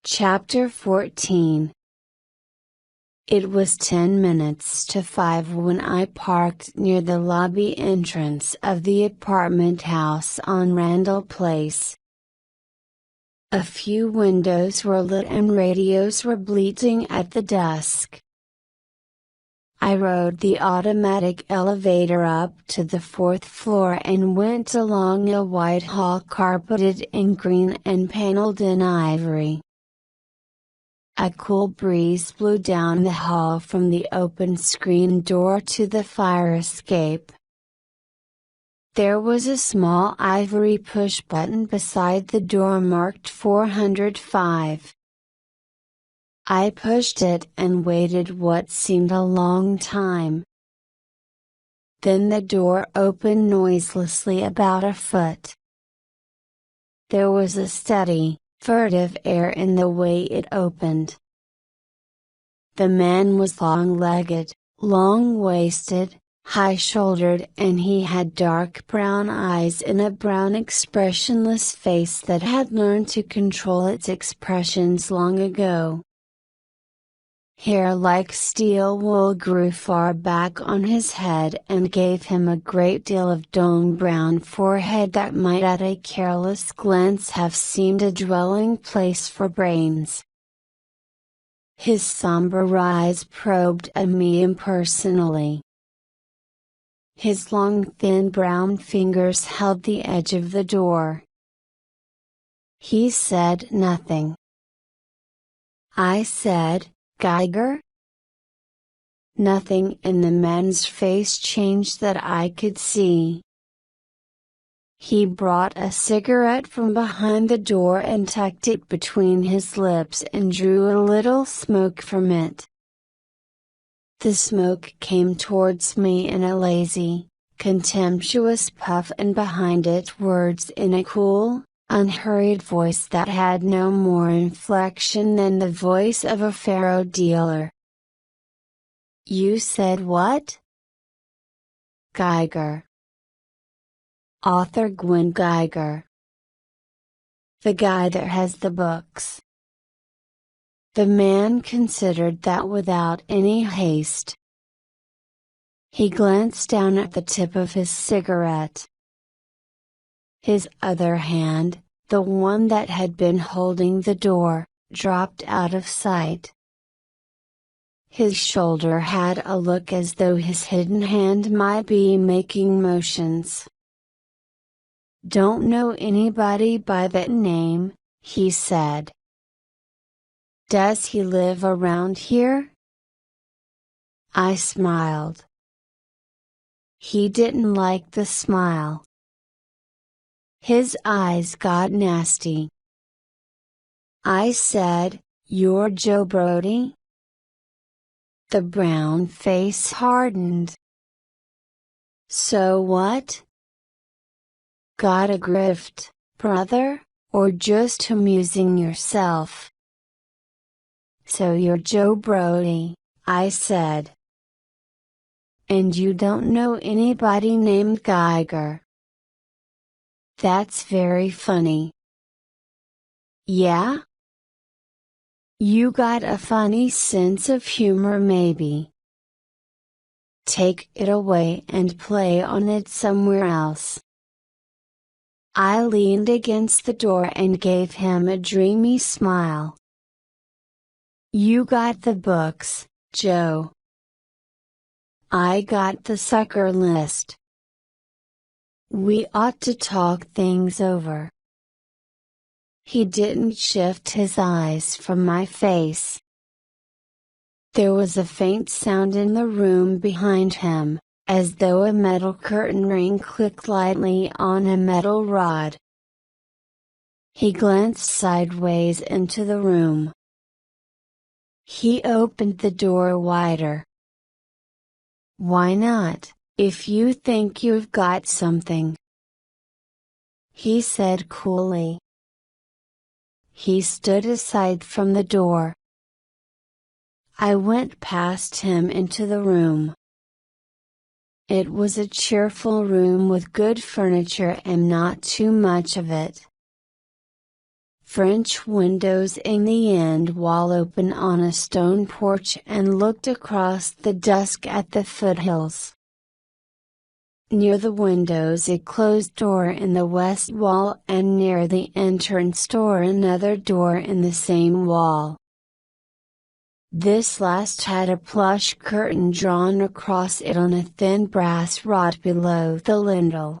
Chapter 14. It was 10 minutes to 5 when I parked near the lobby entrance of the apartment house on Randall Place. A few windows were lit and radios were bleating at the dusk. I rode the automatic elevator up to the 4th floor and went along a wide hall carpeted in green and paneled in ivory. A cool breeze blew down the hall from the open screen door to the fire escape. There was a small ivory push button beside the door marked 405. I pushed it and waited what seemed a long time. Then the door opened noiselessly about a foot. There was a steady, furtive air in the way it opened. The man was long-legged, long-waisted, high-shouldered, and he had dark brown eyes and a brown expressionless face that had learned to control its expressions long ago. Hair like steel wool grew far back on his head and gave him a great deal of dull brown forehead that might at a careless glance have seemed a dwelling place for brains. His somber eyes probed at me impersonally. His long thin brown fingers held the edge of the door. He said nothing. I said, "Geiger?" Nothing in the man's face changed that I could see. He brought a cigarette from behind the door and tucked it between his lips and drew a little smoke from it. The smoke came towards me in a lazy, contemptuous puff, and behind it words in a cool, unhurried voice that had no more inflection than the voice of a faro dealer. "You said what?" "Geiger. Author Gwen Geiger. The guy that has the books." The man considered that without any haste. He glanced down at the tip of his cigarette. His other hand, the one that had been holding the door, dropped out of sight. His shoulder had a look as though his hidden hand might be making motions. "Don't know anybody by that name," he said. "Does he live around here?" I smiled. He didn't like the smile. His eyes got nasty. I said, "You're Joe Brody?" The brown face hardened. "So what? Got a grift, brother, or just amusing yourself?" "So you're Joe Brody," I said. "And you don't know anybody named Geiger?" "That's very funny." "Yeah? You got a funny sense of humor maybe. Take it away and play on it somewhere else." I leaned against the door and gave him a dreamy smile. "You got the books, Joe. I got the sucker list. We ought to talk things over." He didn't shift his eyes from my face. There was a faint sound in the room behind him, as though a metal curtain ring clicked lightly on a metal rod. He glanced sideways into the room. He opened the door wider. "Why not, if you think you've got something?" he said coolly. He stood aside from the door. I went past him into the room. It was a cheerful room with good furniture and not too much of it. French windows in the end wall open on a stone porch and looked across the dusk at the foothills. Near the windows a closed door in the west wall, and near the entrance door another door in the same wall. This last had a plush curtain drawn across it on a thin brass rod below the lintel.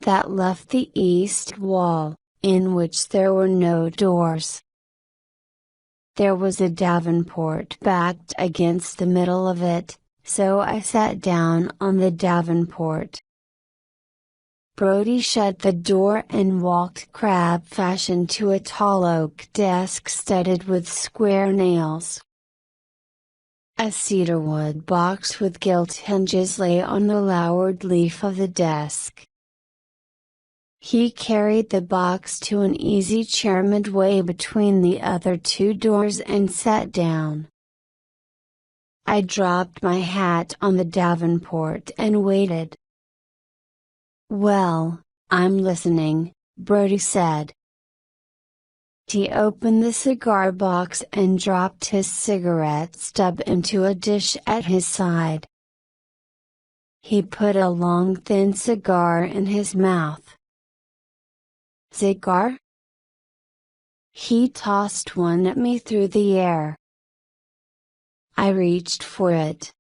That left the east wall, in which there were no doors. There was a davenport backed against the middle of it, so I sat down on the davenport. Brody shut the door and walked crab fashion to a tall oak desk studded with square nails. A cedarwood box with gilt hinges lay on the lowered leaf of the desk. He carried the box to an easy chair midway between the other two doors and sat down. I dropped my hat on the davenport and waited. "Well, I'm listening," Brody said. He opened the cigar box and dropped his cigarette stub into a dish at his side. He put a long thin cigar in his mouth. "Cigar?" He tossed one at me through the air. I reached for it.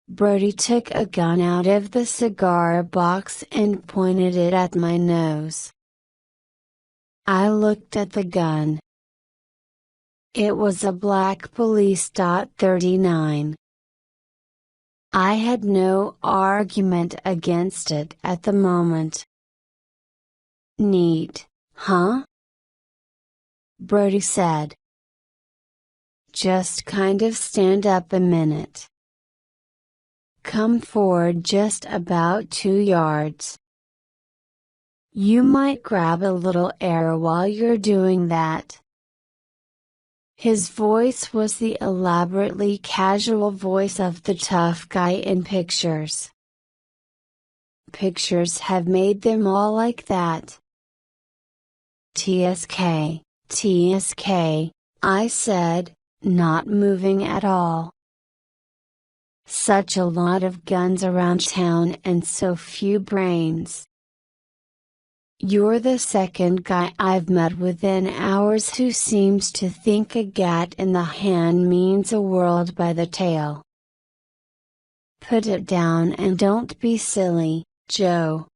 Brody took a gun out of the cigar box and pointed it at my nose. I looked at the gun. It was a black police .39. I had no argument against it at the moment. "Neat, huh?" Brody said. "Just kind of stand up a minute. Come forward just about 2 yards. You might grab a little air while you're doing that." His voice was the elaborately casual voice of the tough guy in pictures. Pictures have made them all like that. "TSK, TSK, I said, not moving at all. Such a lot of guns around town and so few brains. You're the second guy I've met within hours who seems to think a gat in the hand means a world by the tail. Put it down and don't be silly, Joe."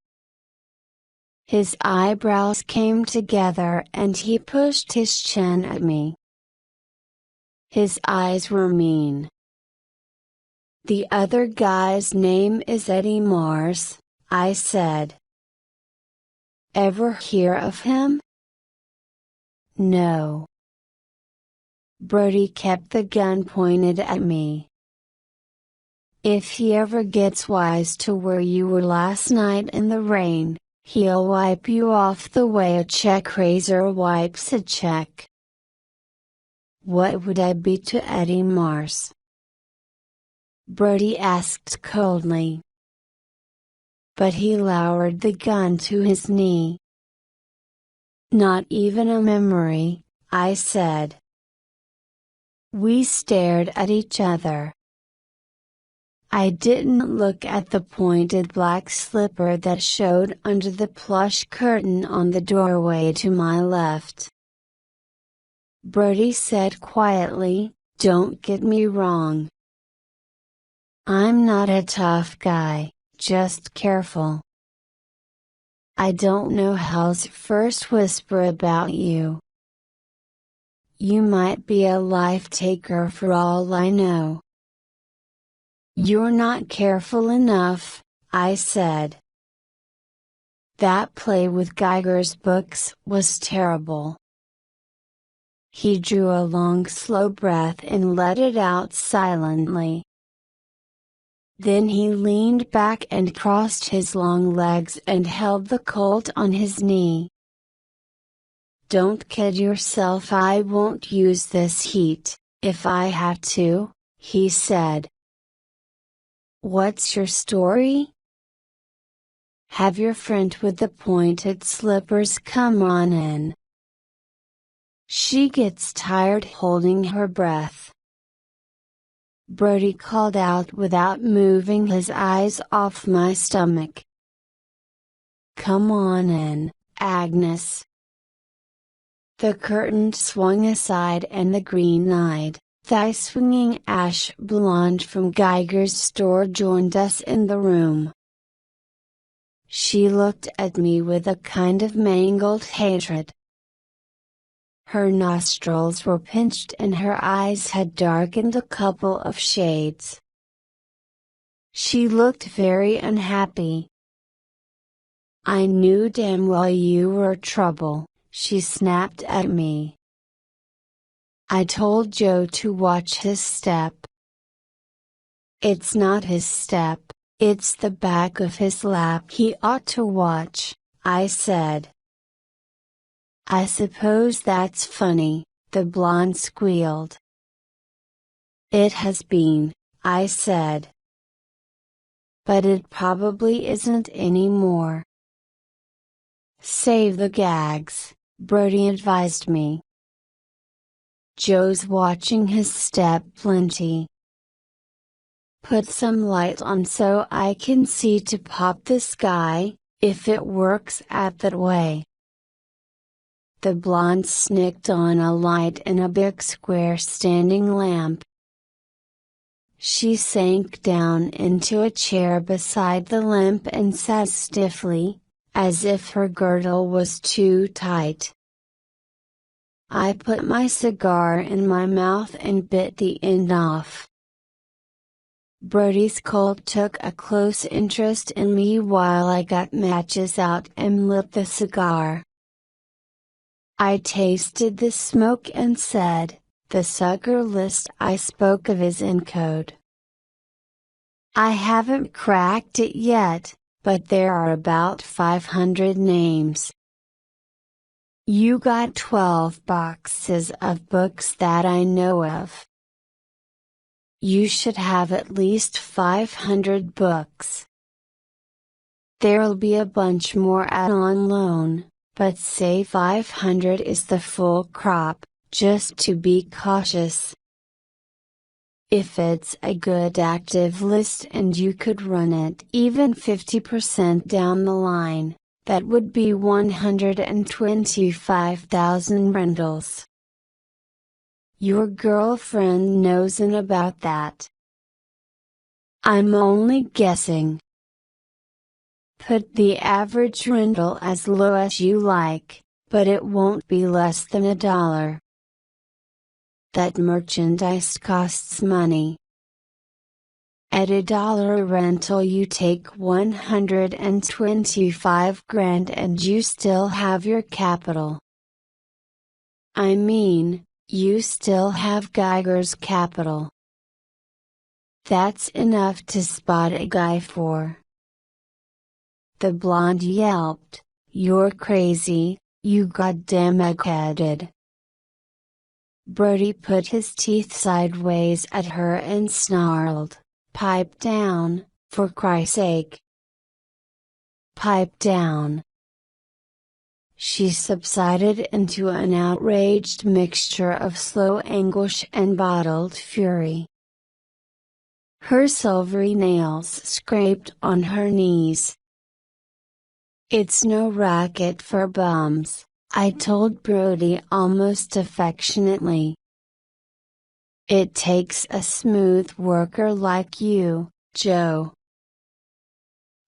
His eyebrows came together and he pushed his chin at me. His eyes were mean. "The other guy's name is Eddie Mars," I said. "Ever hear of him?" "No." Brody kept the gun pointed at me. "If he ever gets wise to where you were last night in the rain, he'll wipe you off the way a check razor wipes a check." "What would I be to Eddie Mars?" Brody asked coldly. But he lowered the gun to his knee. "Not even a memory," I said. We stared at each other. I didn't look at the pointed black slipper that showed under the plush curtain on the doorway to my left. Brody said quietly, "Don't get me wrong. I'm not a tough guy, just careful. I don't know how's first whisper about you. You might be a life taker for all I know." "You're not careful enough," I said. That play with Geiger's books was terrible. He drew a long slow breath and let it out silently. Then he leaned back and crossed his long legs and held the Colt on his knee. "Don't kid yourself, I won't use this heat, if I have to," he said. "What's your story?" Have your friend with the pointed slippers come on in. She gets tired holding her breath. Brody called out without moving his eyes off my stomach. Come on in, Agnes. The curtain swung aside and the green-eyed, thigh-swinging ash blonde from Geiger's store joined us in the room. She looked at me with a kind of mangled hatred. Her nostrils were pinched and her eyes had darkened a couple of shades. She looked very unhappy. I knew damn well you were trouble, she snapped at me. I told Joe to watch his step. It's not his step, it's the back of his lap he ought to watch, I said. I suppose that's funny, the blonde squealed. It has been, I said. But it probably isn't anymore. Save the gags, Brody advised me. Joe's watching his step plenty. Put some light on so I can see to pop the sky, if it works out that way. The blonde snicked on a light in a big square standing lamp. She sank down into a chair beside the lamp and sat stiffly, as if her girdle was too tight. I put my cigar in my mouth and bit the end off. Brody's colt took a close interest in me while I got matches out and lit the cigar. I tasted the smoke and said, the sucker list I spoke of is in code. I haven't cracked it yet, but there are about 500 names. You got 12 boxes of books that I know of. You should have at least 500 books. There'll be a bunch more out on loan, but say 500 is the full crop, just to be cautious. If it's a good active list and you could run it even 50% down the line, that would be 125,000 rentals. Your girlfriend knows about that. I'm only guessing. Put the average rental as low as you like, but it won't be less than $1. That merchandise costs money. At $1 a rental you take 125 grand and you still have your capital. I mean, you still have Geiger's capital. That's enough to spot a guy for. The blonde yelped, "You're crazy, you goddamn eggheaded." Brody put his teeth sideways at her and snarled, "Pipe down, for Christ's sake. Pipe down." She subsided into an outraged mixture of slow anguish and bottled fury. Her silvery nails scraped on her knees. "It's no racket for bums," I told Brody almost affectionately. "It takes a smooth worker like you, Joe.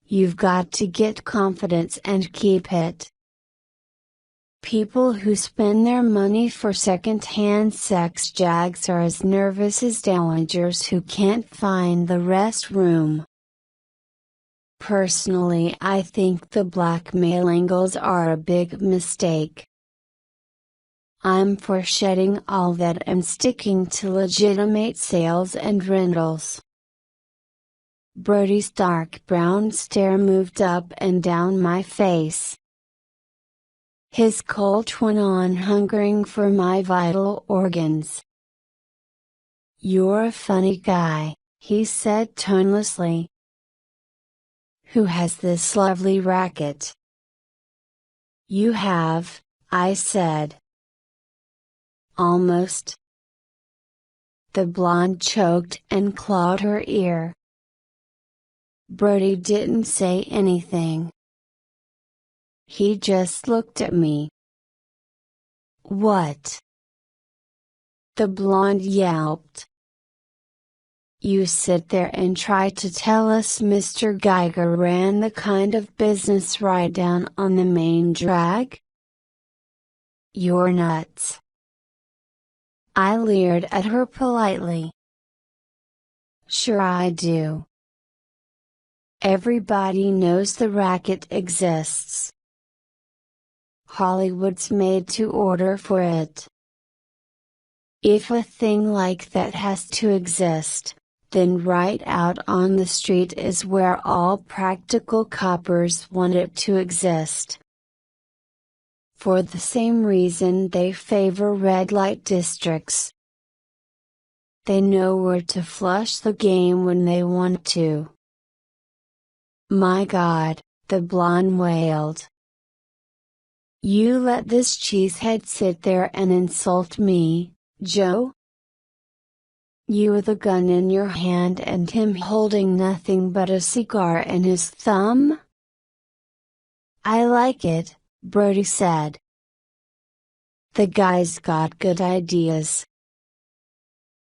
You've got to get confidence and keep it. People who spend their money for second-hand sex jags are as nervous as dowagers who can't find the restroom." Personally, I think the blackmail angles are a big mistake. I'm for shedding all that and sticking to legitimate sales and rentals. Brody's dark brown stare moved up and down my face. His colt went on hungering for my vital organs. "You're a funny guy," he said tonelessly. Who has this lovely racket? You have, I said. Almost. The blonde choked and clawed her ear. Brody didn't say anything. He just looked at me. What? The blonde yelped. You sit there and try to tell us Mr. Geiger ran the kind of business right down on the main drag? You're nuts. I leered at her politely. Sure I do. Everybody knows the racket exists. Hollywood's made to order for it. If a thing like that has to exist, then right out on the street is where all practical coppers want it to exist. For the same reason they favor red light districts. They know where to flush the game when they want to. My God, the blonde wailed. You let this cheesehead sit there and insult me, Joe? You with a gun in your hand and him holding nothing but a cigar in his thumb? I like it, Brody said. The guy's got good ideas.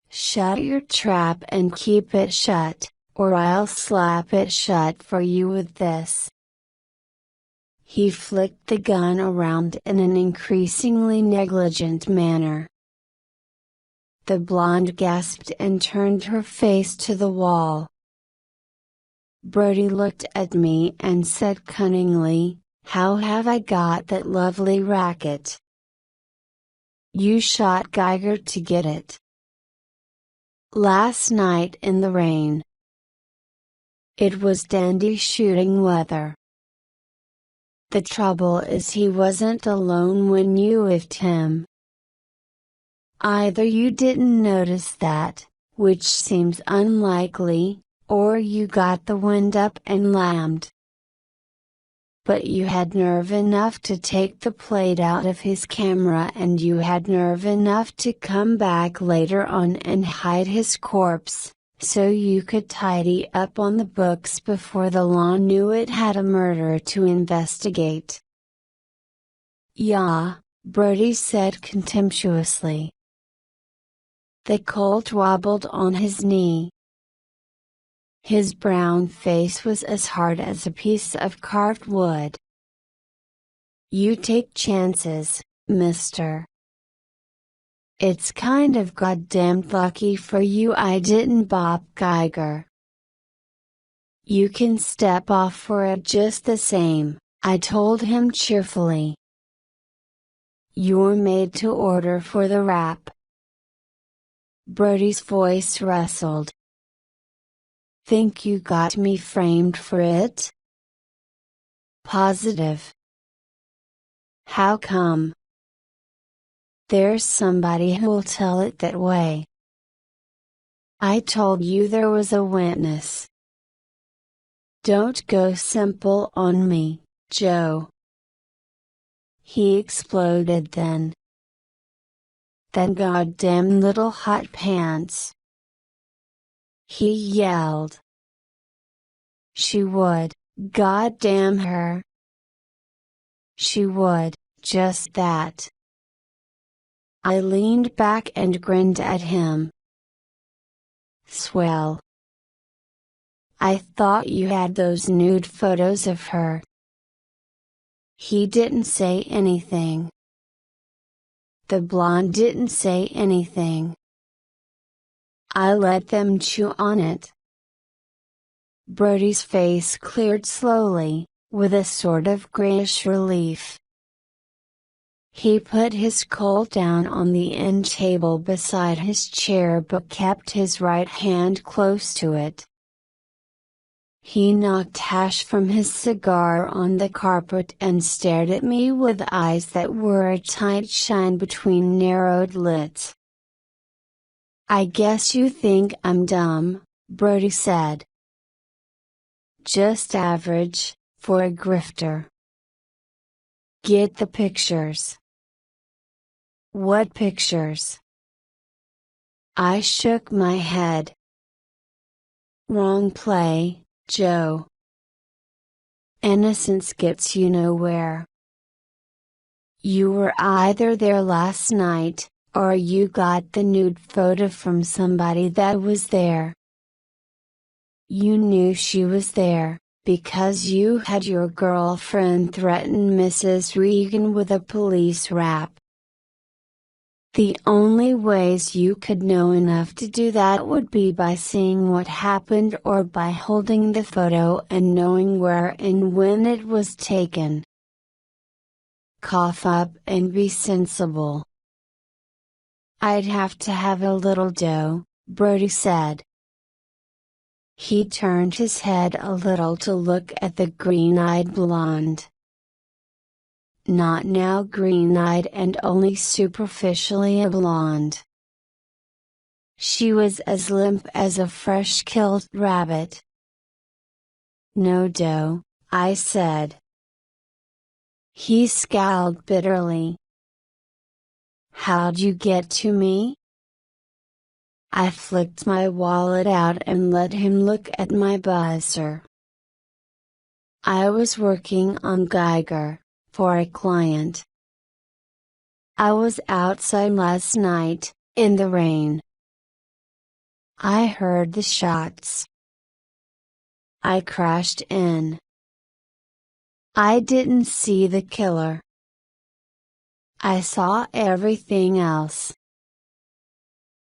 Shut your trap and keep it shut, or I'll slap it shut for you with this. He flicked the gun around in an increasingly negligent manner. The blonde gasped and turned her face to the wall. Brody looked at me and said cunningly, How have I got that lovely racket? You shot Geiger to get it. Last night in the rain. It was dandy shooting weather. The trouble is he wasn't alone when you whiffed him. Either you didn't notice that, which seems unlikely, or you got the wind up and lammed. But you had nerve enough to take the plate out of his camera and you had nerve enough to come back later on and hide his corpse, so you could tidy up on the books before the law knew it had a murder to investigate. Yeah, Brody said contemptuously. The Colt wobbled on his knee. His brown face was as hard as a piece of carved wood. You take chances, mister. It's kind of goddamned lucky for you I didn't bop Geiger. You can step off for it just the same, I told him cheerfully. You're made to order for the rap. Brody's voice rustled. Think you got me framed for it? Positive. How come? There's somebody who'll tell it that way. I told you there was a witness. Don't go simple on me, Joe. He exploded then. That goddamn little hot pants. He yelled. She would, goddamn her. She would, just that. I leaned back and grinned at him. Swell. I thought you had those nude photos of her. He didn't say anything. The blonde didn't say anything. I let them chew on it. Brody's face cleared slowly, with a sort of grayish relief. He put his Colt down on the end table beside his chair but kept his right hand close to it. He knocked hash from his cigar on the carpet and stared at me with eyes that were a tight shine between narrowed lids. I guess you think I'm dumb, Brody said. Just average, for a grifter. Get the pictures. What pictures? I shook my head. Wrong play, Joe. Innocence gets you nowhere. You were either there last night, or you got the nude photo from somebody that was there. You knew she was there, because you had your girlfriend threaten Mrs. Regan with a police rap. The only ways you could know enough to do that would be by seeing what happened or by holding the photo and knowing where and when it was taken. Cough up and be sensible. I'd have to have a little dough, Brody said. He turned his head a little to look at the green-eyed blonde. Not now green-eyed and only superficially a blonde. She was as limp as a fresh-killed rabbit. No dough, I said. He scowled bitterly. How'd you get to me? I flicked my wallet out and let him look at my buzzer. I was working on Geiger, for a client. I was outside last night, in the rain. I heard the shots. I crashed in. I didn't see the killer. I saw everything else.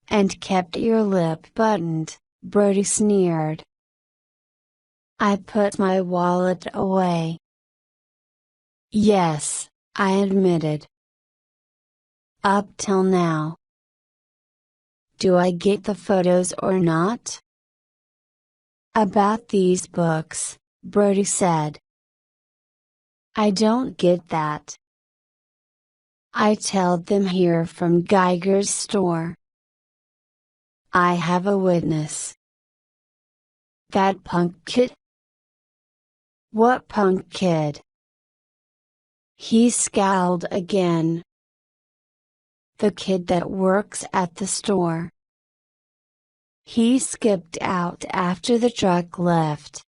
And kept your lip buttoned, Brody sneered. I put my wallet away. Yes, I admitted. Up till now. Do I get the photos or not? About these books, Brody said. I don't get that. I tailed them here from Geiger's store. I have a witness. That punk kid? What punk kid? He scowled again. The kid that works at the store. He skipped out after the truck left.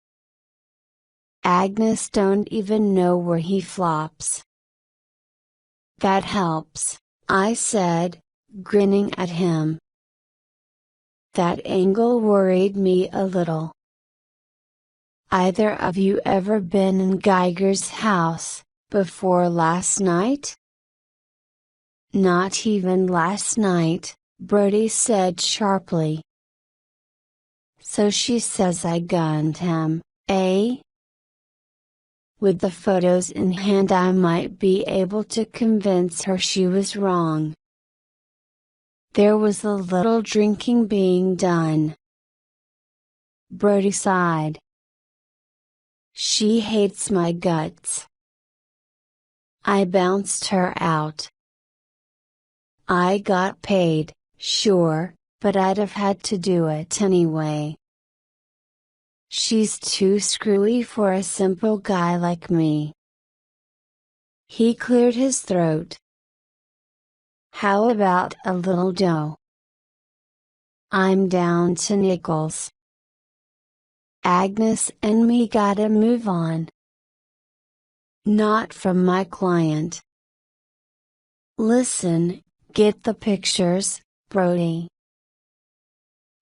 Agnes don't even know where he flops. That helps, I said, grinning at him. That angle worried me a little. Either of you ever been in Geiger's house, before last night? Not even last night, Brody said sharply. So she says I gunned him, eh? With the photos in hand I might be able to convince her she was wrong. There was a little drinking being done. Brody sighed. She hates my guts. I bounced her out. I got paid, sure, but I'd have had to do it anyway. She's too screwy for a simple guy like me. He cleared his throat. How about a little dough? I'm down to nickels. Agnes and me gotta move on. Not from my client. Listen, get the pictures, Brody.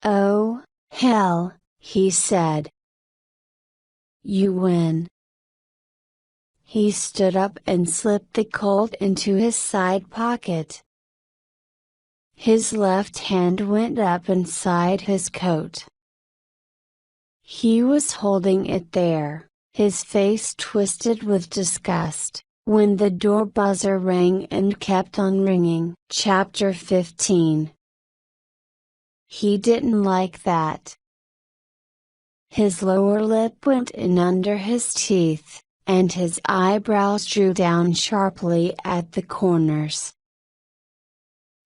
Oh, hell, he said. You win. He stood up and slipped the Colt into his side pocket. His left hand went up inside his coat. He was holding it there, his face twisted with disgust, when the door buzzer rang and kept on ringing. Chapter 15. He didn't like that. His lower lip went in under his teeth, and his eyebrows drew down sharply at the corners.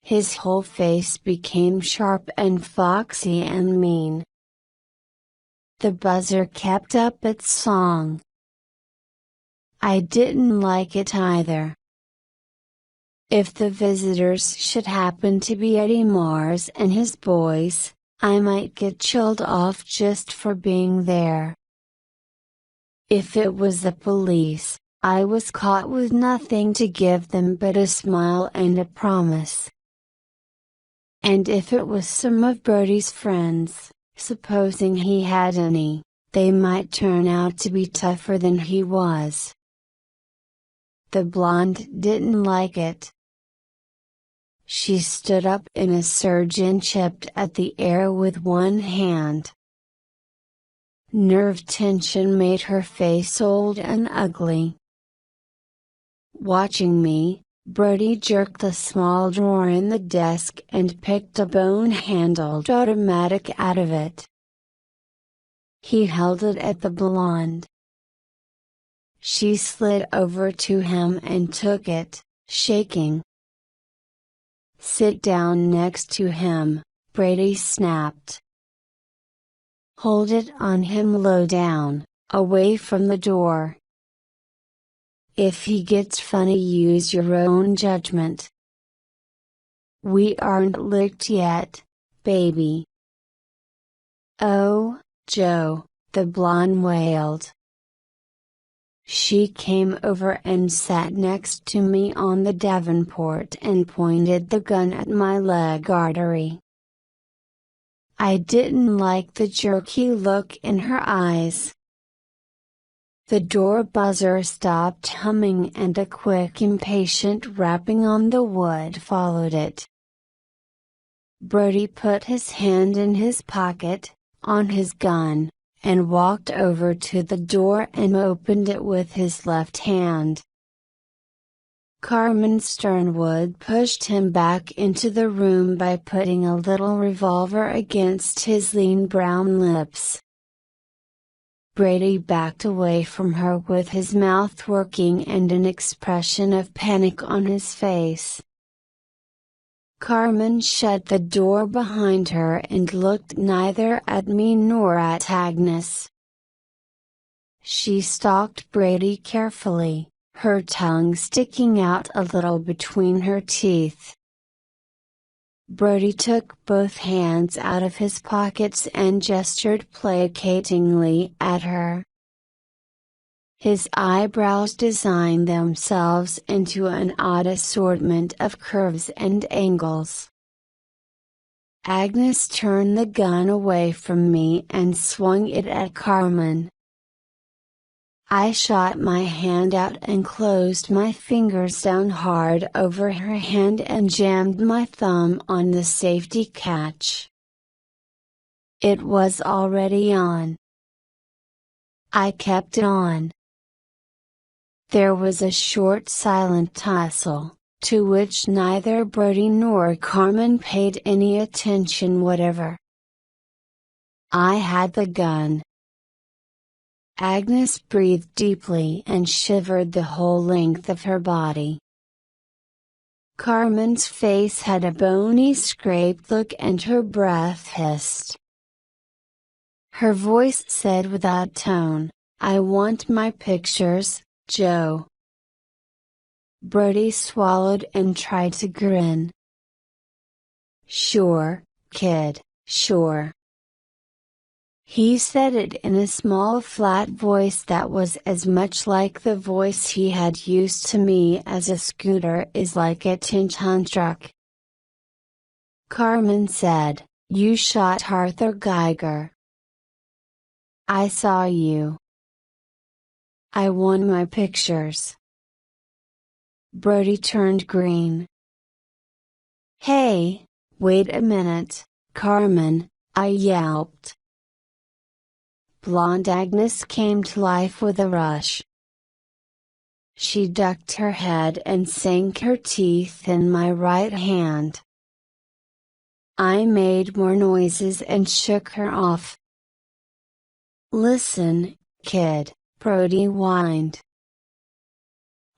His whole face became sharp and foxy and mean. the buzzer kept up its song. I didn't like it either. If the visitors should happen to be Eddie Mars and his boys, I might get chilled off just for being there. If it was the police, I was caught with nothing to give them but a smile and a promise. And if it was some of Brody's friends, supposing he had any, they might turn out to be tougher than he was. The blonde didn't like it. She stood up in a surge and chipped at the air with one hand. Nerve tension made her face old and ugly. Watching me, Brody jerked a small drawer in the desk and picked a bone-handled automatic out of it. He held it at the blonde. She slid over to him and took it, shaking. "Sit down next to him," Brady snapped. "Hold it on him low down, away from the door. If he gets funny, use your own judgment. We aren't licked yet, baby." "Oh, Joe," the blonde wailed. She came over and sat next to me on the davenport and pointed the gun at my leg artery. I didn't like the jerky look in her eyes. The door buzzer stopped humming and a quick impatient rapping on the wood followed it. Brody put his hand in his pocket, on his gun, and walked over to the door and opened it with his left hand. Carmen Sternwood pushed him back into the room by putting a little revolver against his lean brown lips. Brady backed away from her with his mouth working and an expression of panic on his face. Carmen shut the door behind her and looked neither at me nor at Agnes. She stalked Brady carefully, her tongue sticking out a little between her teeth. Brody took both hands out of his pockets and gestured placatingly at her. His eyebrows designed themselves into an odd assortment of curves and angles. Agnes turned the gun away from me and swung it at Carmen. I shot my hand out and closed my fingers down hard over her hand and jammed my thumb on the safety catch. It was already on. I kept it on. There was a short silent tussle, to which neither Brody nor Carmen paid any attention whatever. I had the gun. Agnes breathed deeply and shivered the whole length of her body. Carmen's face had a bony scraped look and her breath hissed. Her voice said without tone, "I want my pictures, Joe." Brody swallowed and tried to grin. "Sure, kid, sure." He said it in a small flat voice that was as much like the voice he had used to me as a scooter is like a tin-ton truck. Carmen said, "You shot Arthur Geiger." "I saw you." "I won my pictures." Brody turned green. "Hey, wait a minute, Carmen," I yelped. Blonde Agnes came to life with a rush. She ducked her head and sank her teeth in my right hand. I made more noises and shook her off. "Listen, kid," Brody whined.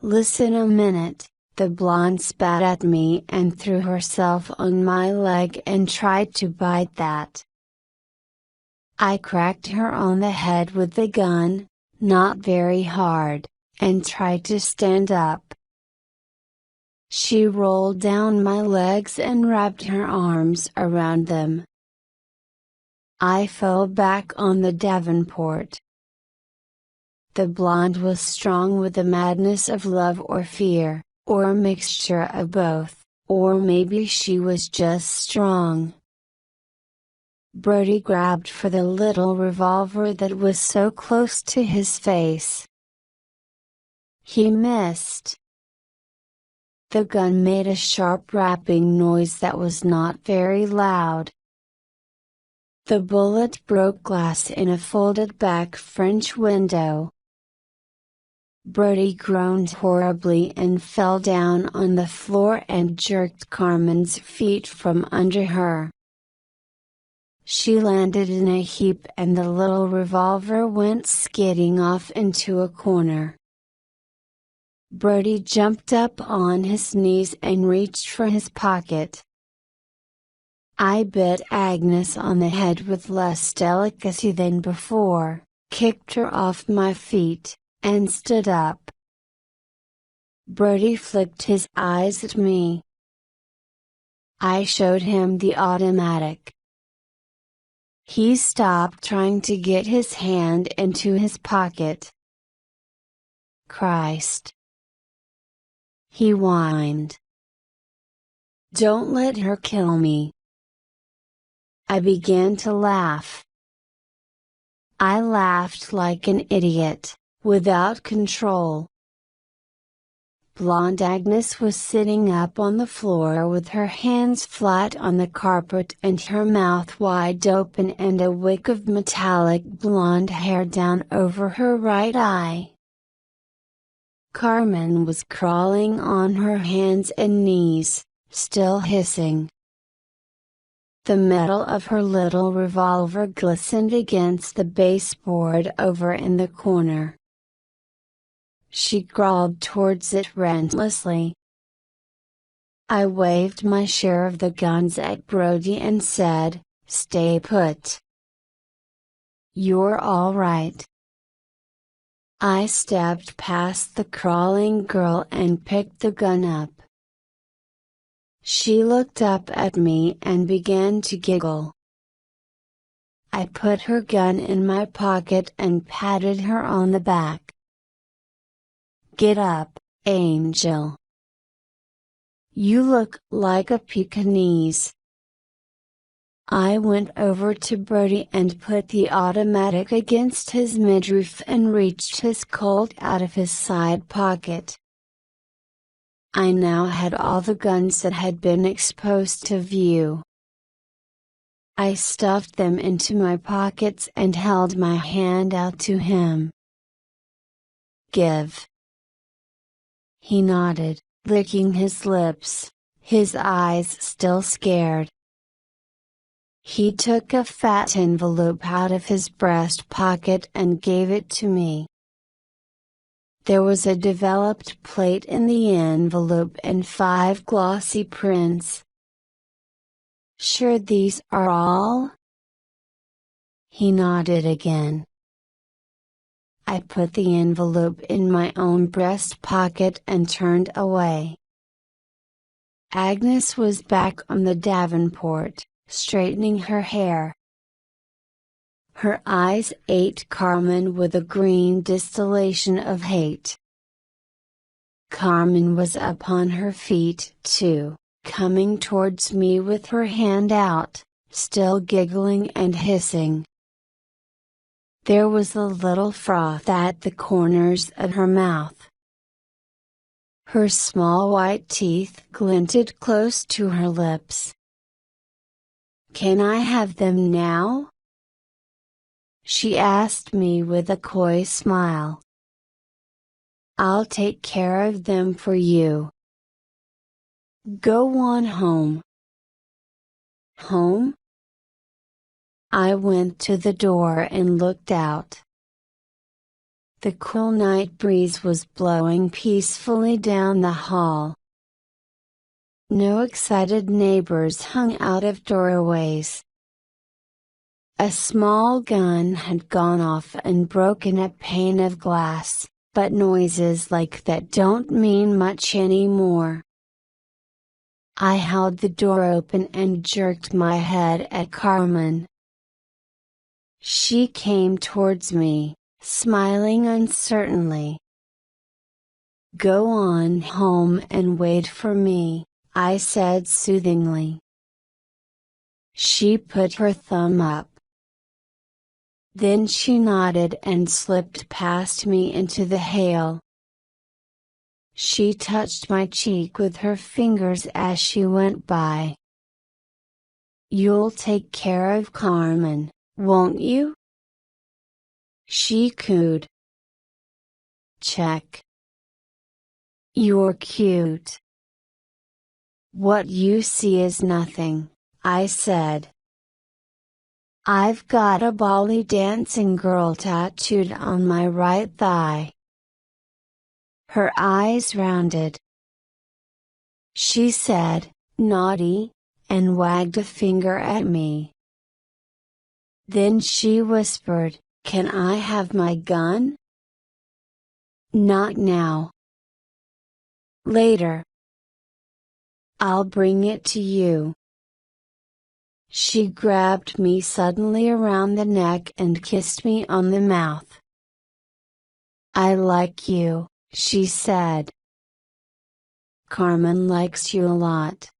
"Listen a minute," the blonde spat at me and threw herself on my leg and tried to bite that. I cracked her on the head with the gun, not very hard, and tried to stand up. She rolled down my legs and wrapped her arms around them. I fell back on the davenport. The blonde was strong with the madness of love or fear, or a mixture of both, or maybe she was just strong. Brody grabbed for the little revolver that was so close to his face. He missed. The gun made a sharp rapping noise that was not very loud. The bullet broke glass in a folded back French window. Brody groaned horribly and fell down on the floor and jerked Carmen's feet from under her. She landed in a heap and the little revolver went skidding off into a corner. Brody jumped up on his knees and reached for his pocket. I bit Agnes on the head with less delicacy than before, kicked her off my feet, and stood up. Brody flicked his eyes at me. I showed him the automatic. He stopped trying to get his hand into his pocket. Christ! He whined. Don't let her kill me. I began to laugh. I laughed like an idiot, without control. Blonde Agnes was sitting up on the floor with her hands flat on the carpet and her mouth wide open and a wick of metallic blonde hair down over her right eye. Carmen was crawling on her hands and knees, still hissing. The metal of her little revolver glistened against the baseboard over in the corner. She crawled towards it relentlessly. I waved my share of the guns at Brody and said, "Stay put. You're all right." I stepped past the crawling girl and picked the gun up. She looked up at me and began to giggle. I put her gun in my pocket and patted her on the back. "Get up, Angel. You look like a Pekingese." I went over to Brody and put the automatic against his midriff and reached his Colt out of his side pocket. I now had all the guns that had been exposed to view. I stuffed them into my pockets and held my hand out to him. "Give." He nodded, licking his lips, his eyes still scared. He took a fat envelope out of his breast pocket and gave it to me. There was a developed plate in the envelope and 5 glossy prints. "Sure these are all?" He nodded again. I put the envelope in my own breast pocket and turned away. Agnes was back on the davenport, straightening her hair. Her eyes ate Carmen with a green distillation of hate. Carmen was up on her feet too, coming towards me with her hand out, still giggling and hissing. There was a little froth at the corners of her mouth. Her small white teeth glinted close to her lips. "Can I have them now?" she asked me with a coy smile. "I'll take care of them for you. Go on home." "Home?" I went to the door and looked out. The cool night breeze was blowing peacefully down the hall. No excited neighbors hung out of doorways. A small gun had gone off and broken a pane of glass, but noises like that don't mean much anymore. I held the door open and jerked my head at Carmen. She came towards me, smiling uncertainly. "Go on home and wait for me," I said soothingly. She put her thumb up. Then she nodded and slipped past me into the hail. She touched my cheek with her fingers as she went by. "You'll take care of Carmen, won't you?" she cooed. "Check. You're cute." "What you see is nothing," I said. "I've got a Bali dancing girl tattooed on my right thigh." Her eyes rounded. She said, "Naughty," and wagged a finger at me. Then she whispered, "Can I have my gun?" "Not now. Later. I'll bring it to you." She grabbed me suddenly around the neck and kissed me on the mouth. "I like you," she said. "Carmen likes you a lot."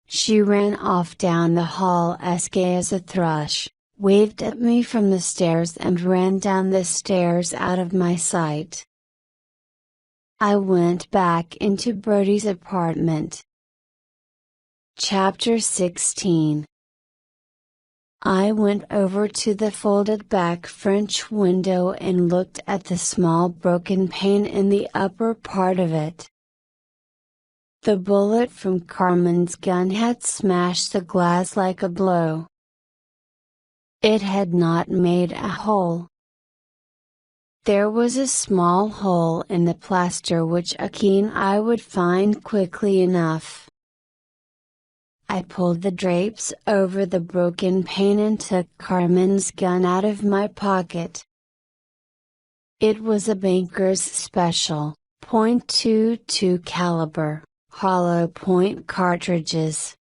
She ran off down the hall as gay as a thrush, waved at me from the stairs and ran down the stairs out of my sight. I went back into Brody's apartment. Chapter 16. I went over to the folded back French window and looked at the small broken pane in the upper part of it. The bullet from Carmen's gun had smashed the glass like a blow. It had not made a hole. There was a small hole in the plaster which a keen eye would find quickly enough. I pulled the drapes over the broken pane and took Carmen's gun out of my pocket. It was a banker's special, .22 caliber, hollow point cartridges.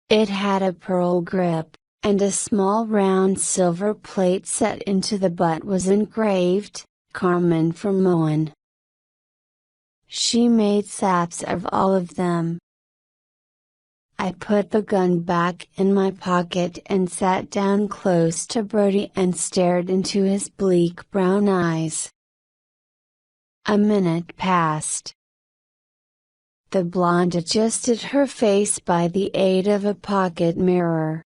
It had a pearl grip, and a small round silver plate set into the butt was engraved, "Carmen from Moen." She made saps of all of them. I put the gun back in my pocket and sat down close to Brody and stared into his bleak brown eyes. A minute passed. The blonde adjusted her face by the aid of a pocket mirror.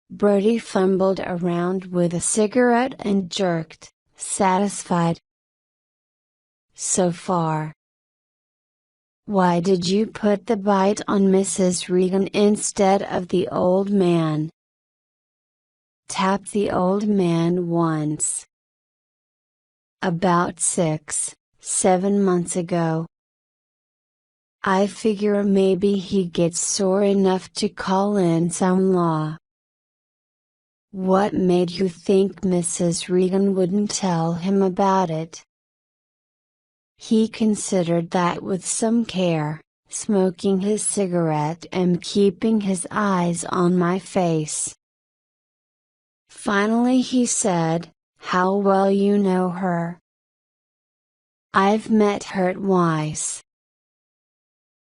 Brody fumbled around with a cigarette and jerked, satisfied. "So far. Why did you put the bite on Mrs. Regan instead of the old man?" "Tapped the old man once. About 6-7 months ago. I figure maybe he gets sore enough to call in some law." "What made you think Mrs. Regan wouldn't tell him about it?" He considered that with some care, smoking his cigarette and keeping his eyes on my face. Finally he said, "How well you know her." "I've met her twice."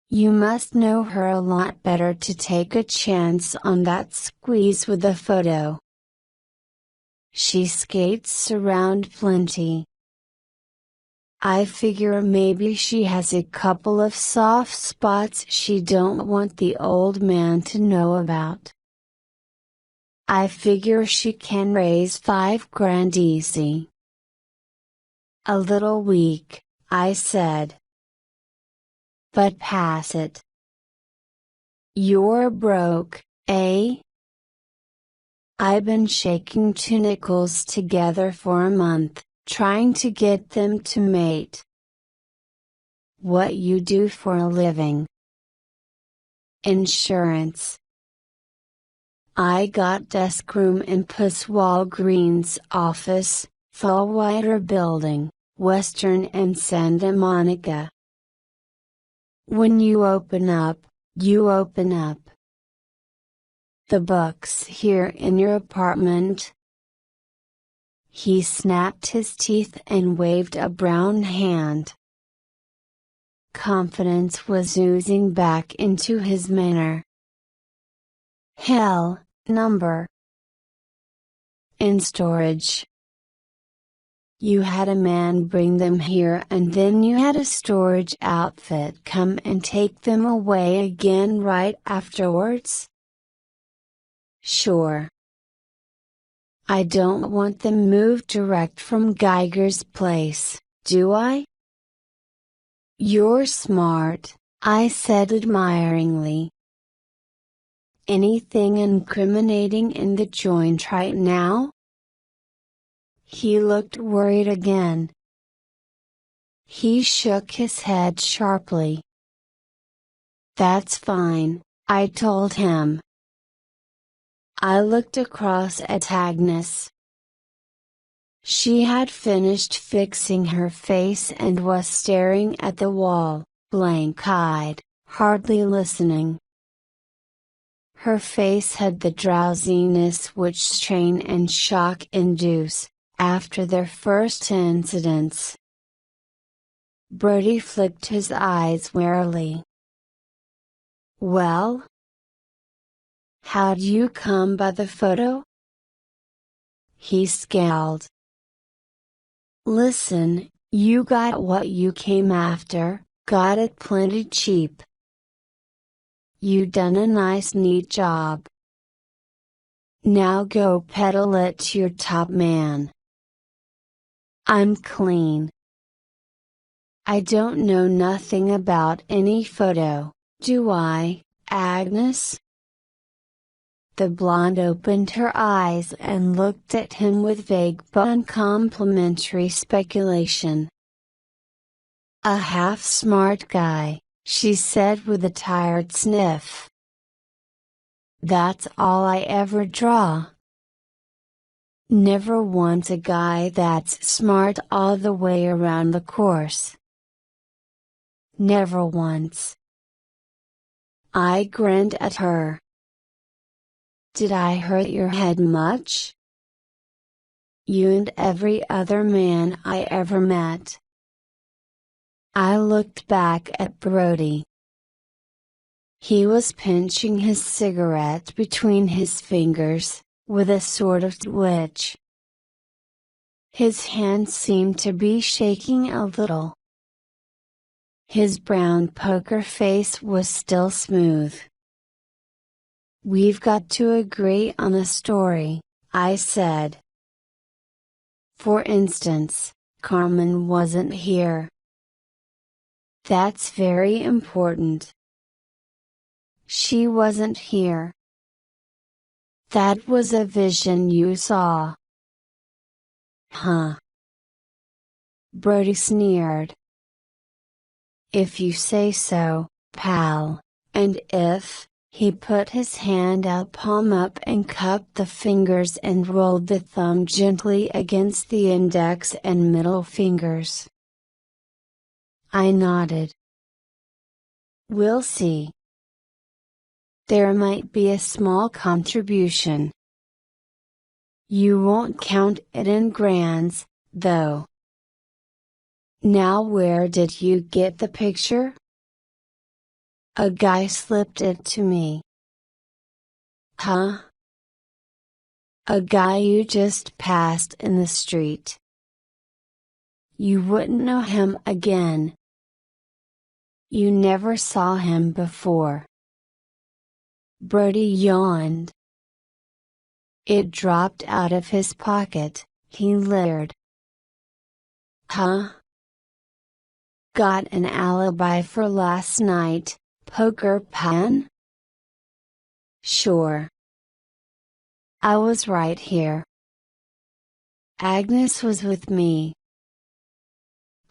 "You must know her a lot better to take a chance on that squeeze with a photo." "She skates around plenty." "I figure maybe she has a couple of soft spots she don't want the old man to know about." "I figure she can raise $5,000 easy." "A little weak," I said. "But pass it." "You're broke, eh?" "I've been shaking two nickels together for a month, trying to get them to mate." "What you do for a living?" "Insurance." I got desk room in Puss Walgreens office, Fallwider Building, Western and Santa Monica. When you open up, you open up. The books here in your apartment? He snapped his teeth and waved a brown hand. Confidence was oozing back into his manner. Hell, number. In storage. You had a man bring them here and then you had a storage outfit come and take them away again right afterwards? Sure. I don't want them moved direct from Geiger's place, do I? You're smart, I said admiringly. Anything incriminating in the joint right now? He looked worried again. He shook his head sharply. That's fine, I told him. I looked across at Agnes. She had finished fixing her face and was staring at the wall, blank-eyed, hardly listening. Her face had the drowsiness which strain and shock induce, after their first incidents. Brody flicked his eyes warily. Well? How'd you come by the photo? He scowled. Listen, you got what you came after, got it plenty cheap. You done a nice neat job. Now go peddle it to your top man. I'm clean. I don't know nothing about any photo, do I, Agnes? The blonde opened her eyes and looked at him with vague but uncomplimentary speculation. A half-smart guy, she said with a tired sniff. That's all I ever draw. Never once a guy that's smart all the way around the course. Never once. I grinned at her. Did I hurt your head much? You and every other man I ever met. I looked back at Brody. He was pinching his cigarette between his fingers, with a sort of twitch. His hand seemed to be shaking a little. His brown poker face was still smooth. We've got to agree on a story, I said. For instance, Carmen wasn't here. That's very important. She wasn't here. That was a vision you saw. Huh? Brody sneered. If you say so, pal, and if, he put his hand out, palm up, and cupped the fingers and rolled the thumb gently against the index and middle fingers. I nodded. We'll see. There might be a small contribution. You won't count it in grands, though. Now where did you get the picture? A guy slipped it to me. Huh? A guy you just passed in the street. You wouldn't know him again. You never saw him before. Brody yawned. It dropped out of his pocket, he leered. Huh? Got an alibi for last night, poker pan? Sure. I was right here. Agnes was with me.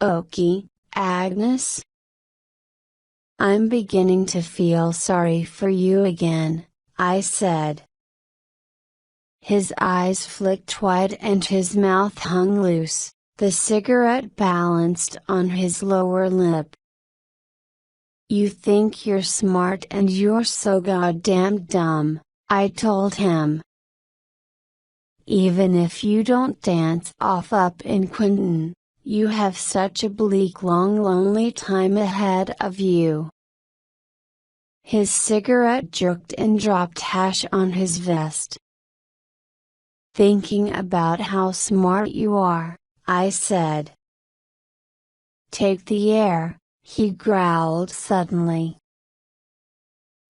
Okie, Agnes? I'm beginning to feel sorry for you again, I said. His eyes flicked wide and his mouth hung loose, the cigarette balanced on his lower lip. "You think you're smart and you're so goddamn dumb," I told him. "Even if you don't dance off up in Quinton, you have such a bleak long lonely time ahead of you." His cigarette jerked and dropped hash on his vest. "Thinking about how smart you are," I said. "Take the air," he growled suddenly.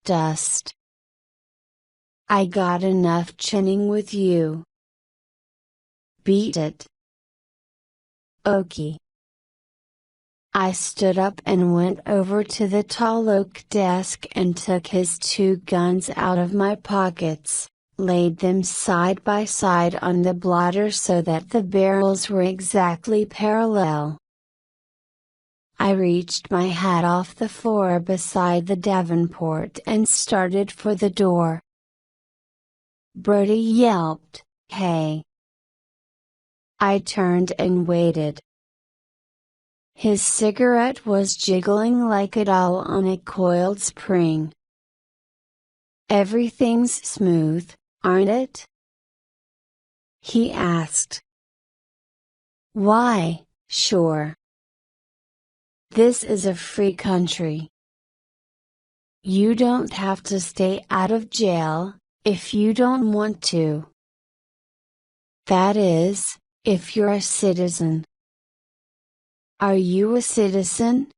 "Dust. I got enough chinning with you. Beat it." "Okey." I stood up and went over to the tall oak desk and took his 2 guns out of my pockets, laid them side by side on the blotter so that the barrels were exactly parallel. I reached my hat off the floor beside the Davenport and started for the door. Brody yelped, "Hey!" I turned and waited. His cigarette was jiggling like a doll on a coiled spring. "Everything's smooth, aren't it?" he asked. "Why, sure. This is a free country. You don't have to stay out of jail, if you don't want to. That is, if you're a citizen." "Are you a citizen?"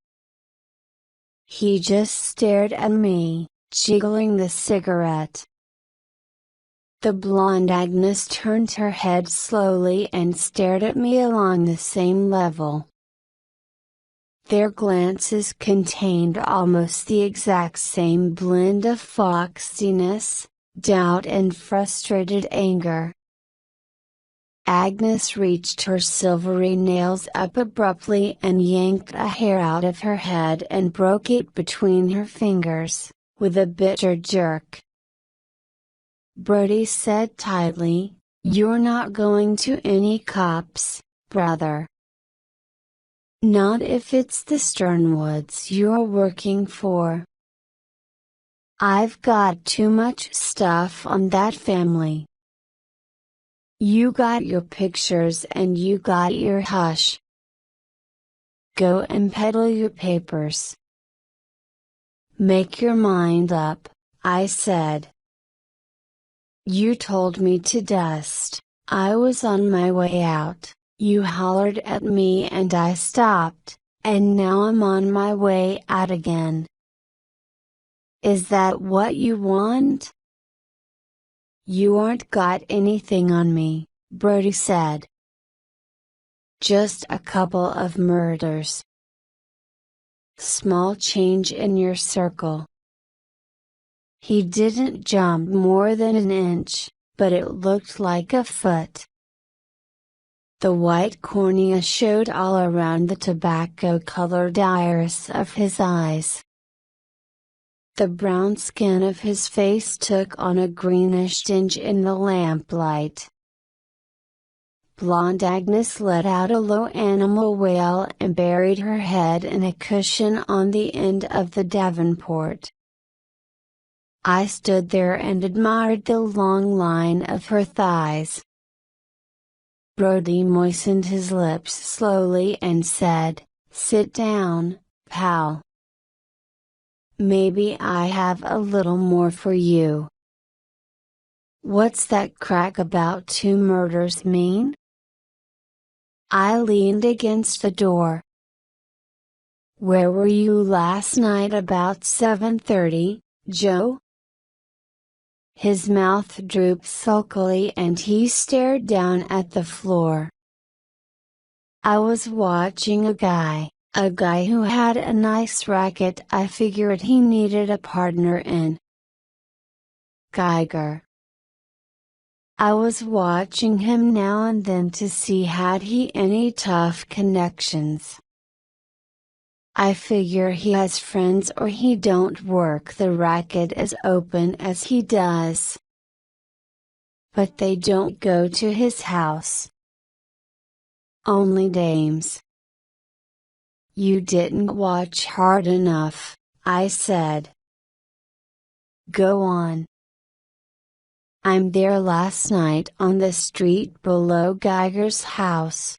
He just stared at me, jiggling the cigarette. The blonde Agnes turned her head slowly and stared at me along the same level. Their glances contained almost the exact same blend of foxiness, doubt and frustrated anger. Agnes reached her silvery nails up abruptly and yanked a hair out of her head and broke it between her fingers, with a bitter jerk. Brody said tightly, "You're not going to any cops, brother. Not if it's the Sternwoods you're working for. I've got too much stuff on that family. You got your pictures and you got your hush. Go and peddle your papers." "Make your mind up," I said. "You told me to dust, I was on my way out, you hollered at me and I stopped, and now I'm on my way out again. Is that what you want?" "You aren't got anything on me," Brody said. "Just a couple of murders. Small change in your circle." He didn't jump more than an inch, but it looked like a foot. The white cornea showed all around the tobacco-colored iris of his eyes. The brown skin of his face took on a greenish tinge in the lamplight. Blonde Agnes let out a low animal wail and buried her head in a cushion on the end of the Davenport. I stood there and admired the long line of her thighs. Brody moistened his lips slowly and said, "Sit down, pal. Maybe I have a little more for you." "What's that crack about 2 murders mean?" I leaned against the door. "Where were you last night about 7:30, Joe?" His mouth drooped sulkily and he stared down at the floor. "I was watching a guy who had a nice racket I figured he needed a partner in." "Geiger." "I was watching him now and then to see had he any tough connections. I figure he has friends or he don't work the racket as open as he does." but they don't go to his house. Only dames. You didn't watch hard enough, I said. Go on. I'm there last night on the street below Geiger's house.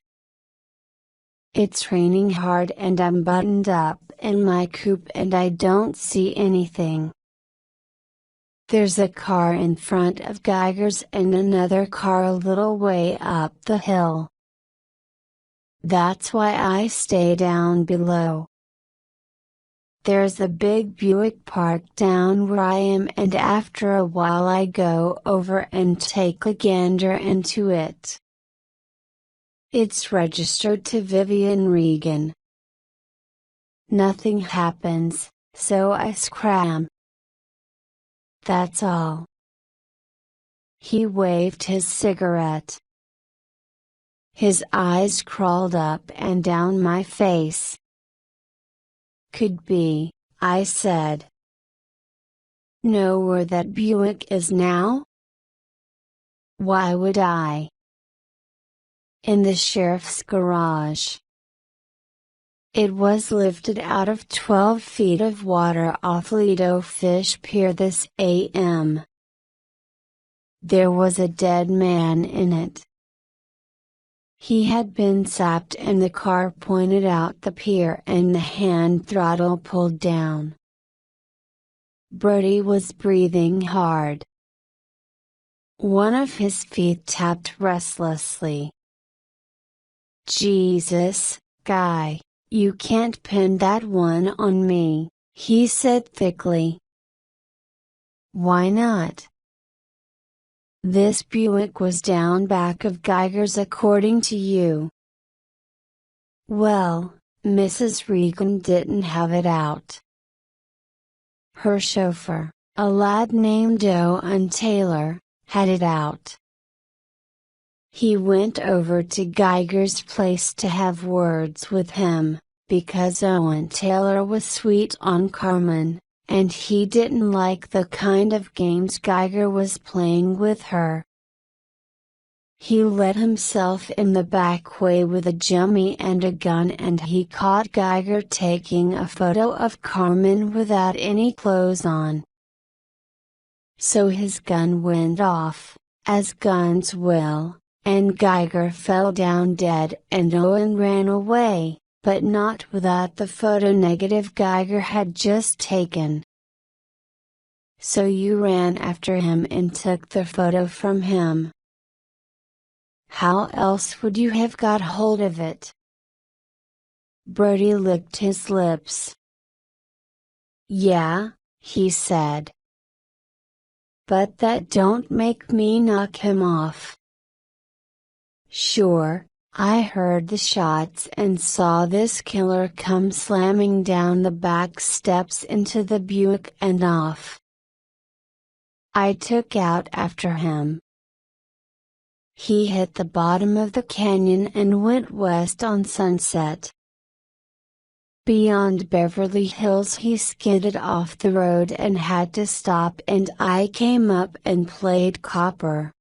It's raining hard and I'm buttoned up in my coupe and I don't see anything. There's a car in front of Geiger's and another car a little way up the hill. That's why I stay down below. There's a big Buick parked down where I am and after a while I go over and take a gander into it. It's registered to Vivian Regan. Nothing happens, so I scram. That's all. He waved his cigarette. His eyes crawled up and down my face. Could be, I said. Know where that Buick is now? Why would I? In the sheriff's garage. It was lifted out of 12 feet of water off Lido Fish Pier this AM. There was a dead man in it. He had been zapped and the car pointed out the pier and the hand throttle pulled down. Brody was breathing hard. One of his feet tapped restlessly. Jesus, guy, you can't pin that one on me, he said thickly. Why not? This Buick was down back of Geiger's according to you. Well, Mrs. Regan didn't have it out. Her chauffeur, a lad named Owen Taylor, had it out. He went over to Geiger's place to have words with him, because Owen Taylor was sweet on Carmen, and he didn't like the kind of games Geiger was playing with her. He let himself in the back way with a jummy and a gun and he caught Geiger taking a photo of Carmen without any clothes on. So his gun went off, as guns will, and Geiger fell down dead and Owen ran away, but not without the photo negative Geiger had just taken. So you ran after him and took the photo from him. How else would you have got hold of it? Brody licked his lips. Yeah, he said. But that don't make me knock him off. Sure, I heard the shots and saw this killer come slamming down the back steps into the Buick and off. I took out after him. He hit the bottom of the canyon and went west on Sunset. Beyond Beverly Hills he skidded off the road and had to stop and I came up and played copper.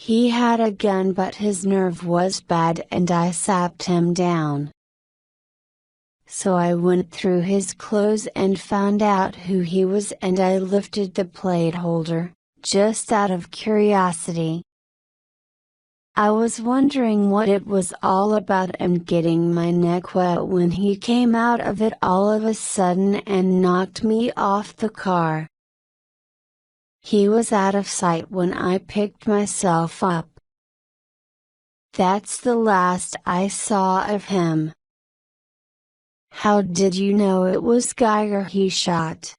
He had a gun but his nerve was bad and I sapped him down. So I went through his clothes and found out who he was and I lifted the plate holder, just out of curiosity. I was wondering what it was all about and getting my neck wet when he came out of it all of a sudden and knocked me off the car. He was out of sight when I picked myself up. That's the last I saw of him. How did you know it was Geiger he shot?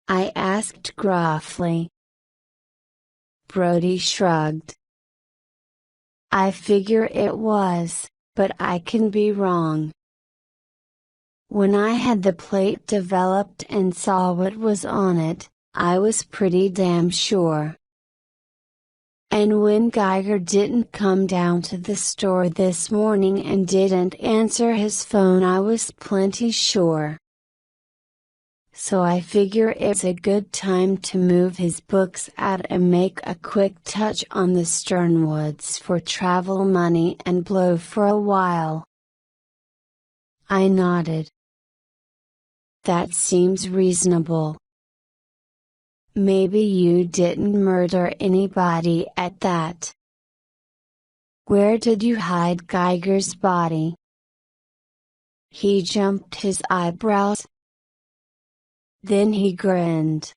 I asked gruffly. Brody shrugged. I figure it was, but I can be wrong. When I had the plate developed and saw what was on it, I was pretty damn sure. And when Geiger didn't come down to the store this morning and didn't answer his phone, I was plenty sure. so I figure it's a good time to move his books out and make a quick touch on the Sternwoods for travel money and blow for a while. I nodded. That seems reasonable. Maybe you didn't murder anybody at that. Where did you hide Geiger's body? He jumped his eyebrows. Then he grinned.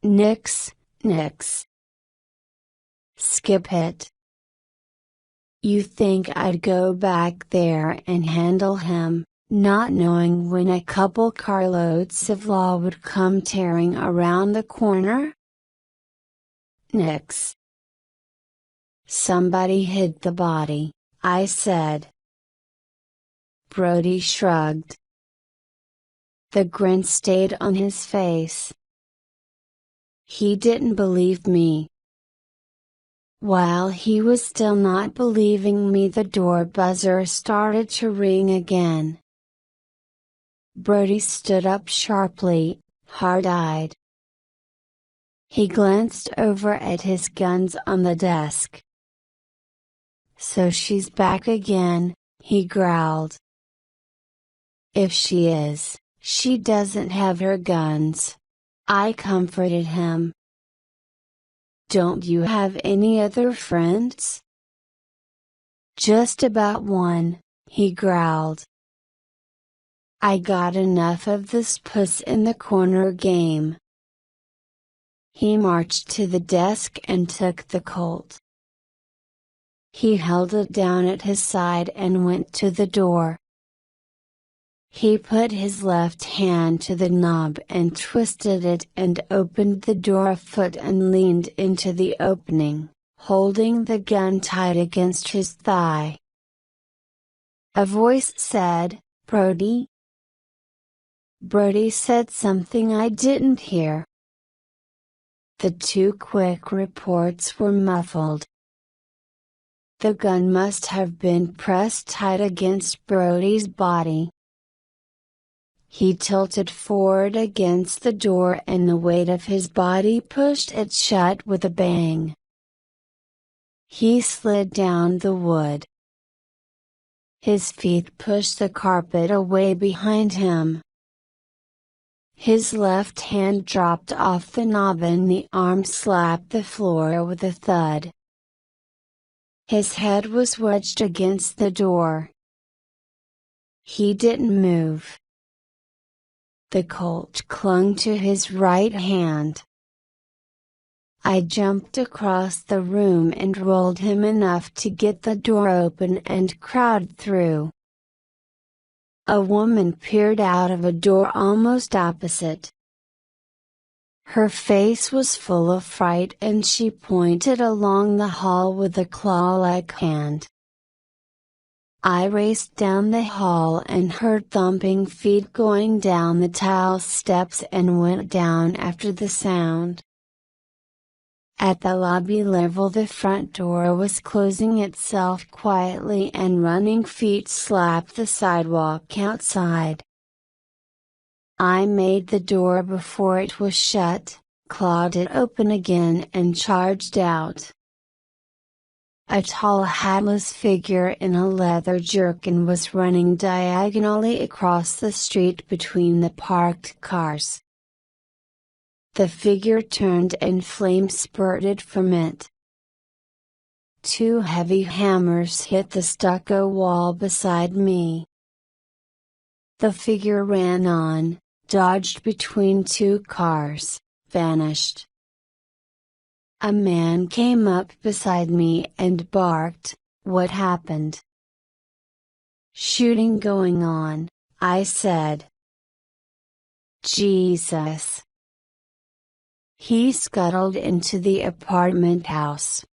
Nix. Skip it. You think I'd go back there and handle him, not knowing when a couple carloads of law would come tearing around the corner? Nix. Somebody hid the body, I said. Brody shrugged. The grin stayed on his face. He didn't believe me. While he was still not believing me, the door buzzer started to ring again. Brody stood up sharply, hard-eyed. He glanced over at his guns on the desk. So she's back again, he growled. If she is, she doesn't have her guns. I comforted him. Don't you have any other friends? Just about one, he growled. I got enough of this puss in the corner game. He marched to the desk and took the Colt. He held it down at his side and went to the door. He put his left hand to the knob and twisted it and opened the door a foot and leaned into the opening, holding the gun tight against his thigh. A voice said, "Brody?" Brody said something I didn't hear. The two quick reports were muffled. The gun must have been pressed tight against Brody's body. He tilted forward against the door and the weight of his body pushed it shut with a bang. He slid down the wood. His feet pushed the carpet away behind him. His left hand dropped off the knob and the arm slapped the floor with a thud. His head was wedged against the door. He didn't move. The Colt clung to his right hand. I jumped across the room and rolled him enough to get the door open and crowd through. A woman peered out of a door almost opposite. Her face was full of fright and she pointed along the hall with a claw-like hand. I raced down the hall and heard thumping feet going down the tile steps and went down after the sound. At the lobby level, the front door was closing itself quietly and running feet slapped the sidewalk outside. I made the door before it was shut, clawed it open again and charged out. A tall hatless figure in a leather jerkin was running diagonally across the street between the parked cars. The figure turned and flames spurted from it. Two heavy hammers hit the stucco wall beside me. The figure ran on, dodged between two cars, vanished. A man came up beside me and barked, "What happened?" "Shooting going on," I said. "Jesus." He scuttled into the apartment house.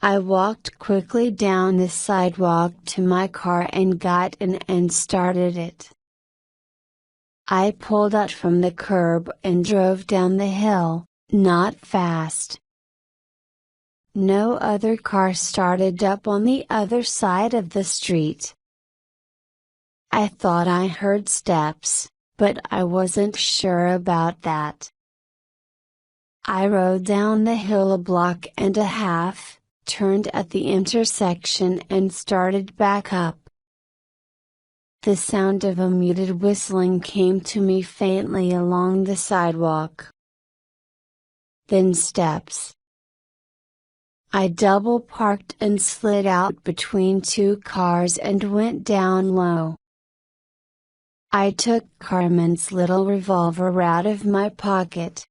I walked quickly down the sidewalk to my car and got in and started it. I pulled out from the curb and drove down the hill, not fast. No other car started up on the other side of the street. I thought I heard steps, but I wasn't sure about that. I rode down the hill a block and a half, turned at the intersection and started back up. The sound of a muted whistling came to me faintly along the sidewalk. Then steps. I double parked and slid out between two cars and went down low. I took Carmen's little revolver out of my pocket.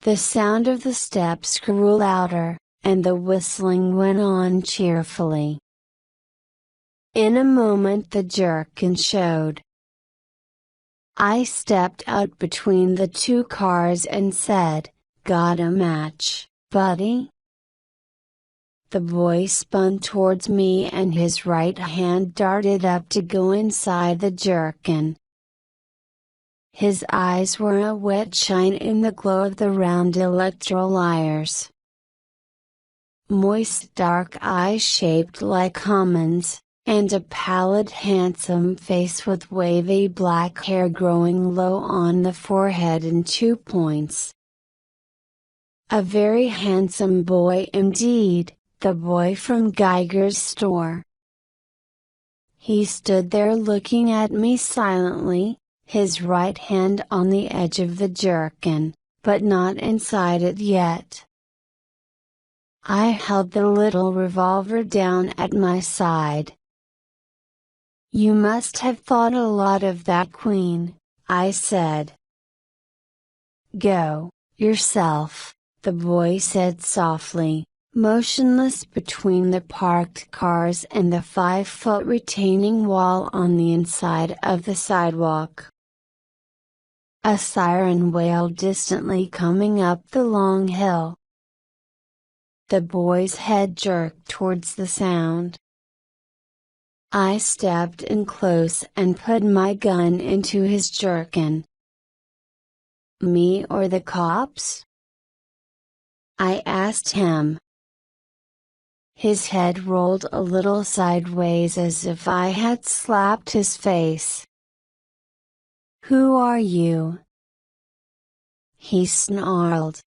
The sound of the steps grew louder, and the whistling went on cheerfully. In a moment the jerkin showed. I stepped out between the two cars and said, "Got a match, buddy?" The boy spun towards me and his right hand darted up to go inside the jerkin. His eyes were a wet shine in the glow of the round electrolyres. Moist dark eyes shaped like almonds, and a pallid handsome face with wavy black hair growing low on the forehead in 2 points. A very handsome boy indeed, the boy from Geiger's store. He stood there looking at me silently, his right hand on the edge of the jerkin, but not inside it yet. I held the little revolver down at my side. "You must have thought a lot of that queen," I said. "Go, yourself," the boy said softly, motionless between the parked cars and the 5-foot retaining wall on the inside of the sidewalk. A siren wailed distantly coming up the long hill. The boy's head jerked towards the sound. I stepped in close and put my gun into his jerkin. "Me or the cops?" I asked him. His head rolled a little sideways as if I had slapped his face. "Who are you?" he snarled.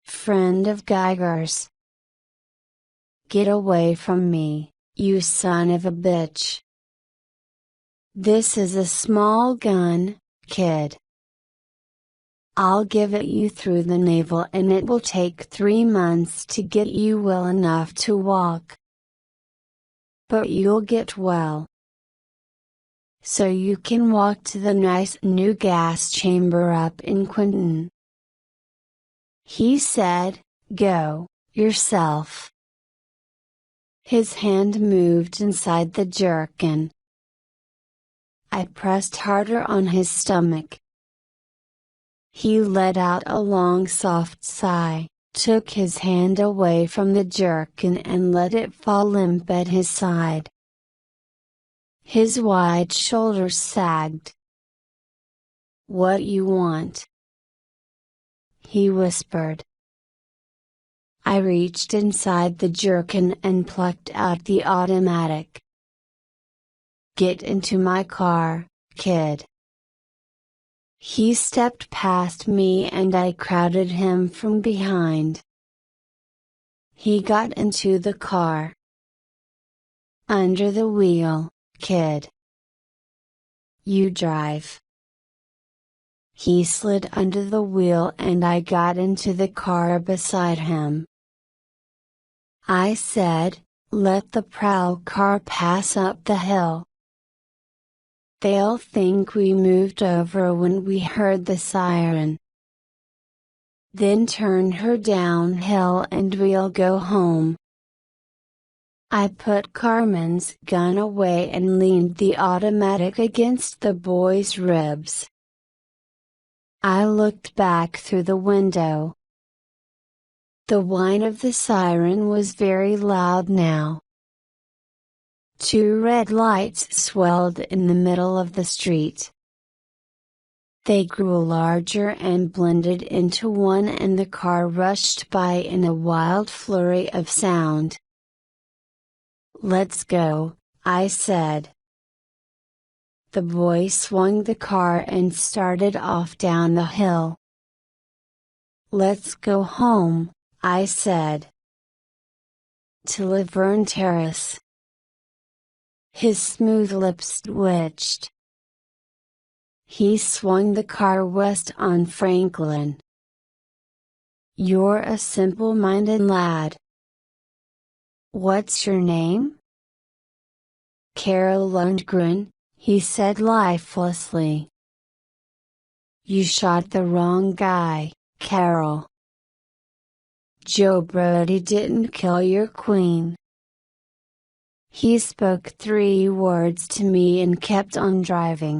"Friend of Geiger's." "Get away from me, you son of a bitch. This is a small gun, kid. I'll give it you through the navel and it will take 3 months to get you well enough to walk. But you'll get well. So you can walk to the nice new gas chamber up in Quinton." He said, "Go, yourself." His hand moved inside the jerkin. I pressed harder on his stomach. He let out a long soft sigh, took his hand away from the jerkin and let it fall limp at his side. His wide shoulders sagged. "What you want?" he whispered. I reached inside the jerkin and plucked out the automatic. "Get into my car, kid." He stepped past me and I crowded him from behind. He got into the car. "Under the wheel, kid. You drive." He slid under the wheel and I got into the car beside him. I said, "Let the prowl car pass up the hill. They'll think we moved over when we heard the siren. Then turn her downhill and we'll go home." I put Carmen's gun away and leaned the automatic against the boy's ribs. I looked back through the window. The whine of the siren was very loud now. 2 red lights swelled in the middle of the street. They grew larger and blended into one and the car rushed by in a wild flurry of sound. "Let's go," I said. The boy swung the car and started off down the hill. "Let's go home," I said. "To Laverne Terrace." His smooth lips twitched. He swung the car west on Franklin. "You're a simple-minded lad." "What's your name?" "Carol Lundgren," he said lifelessly. "You shot the wrong guy, Carol. Joe Brody didn't kill your queen." He spoke 3 words to me and kept on driving.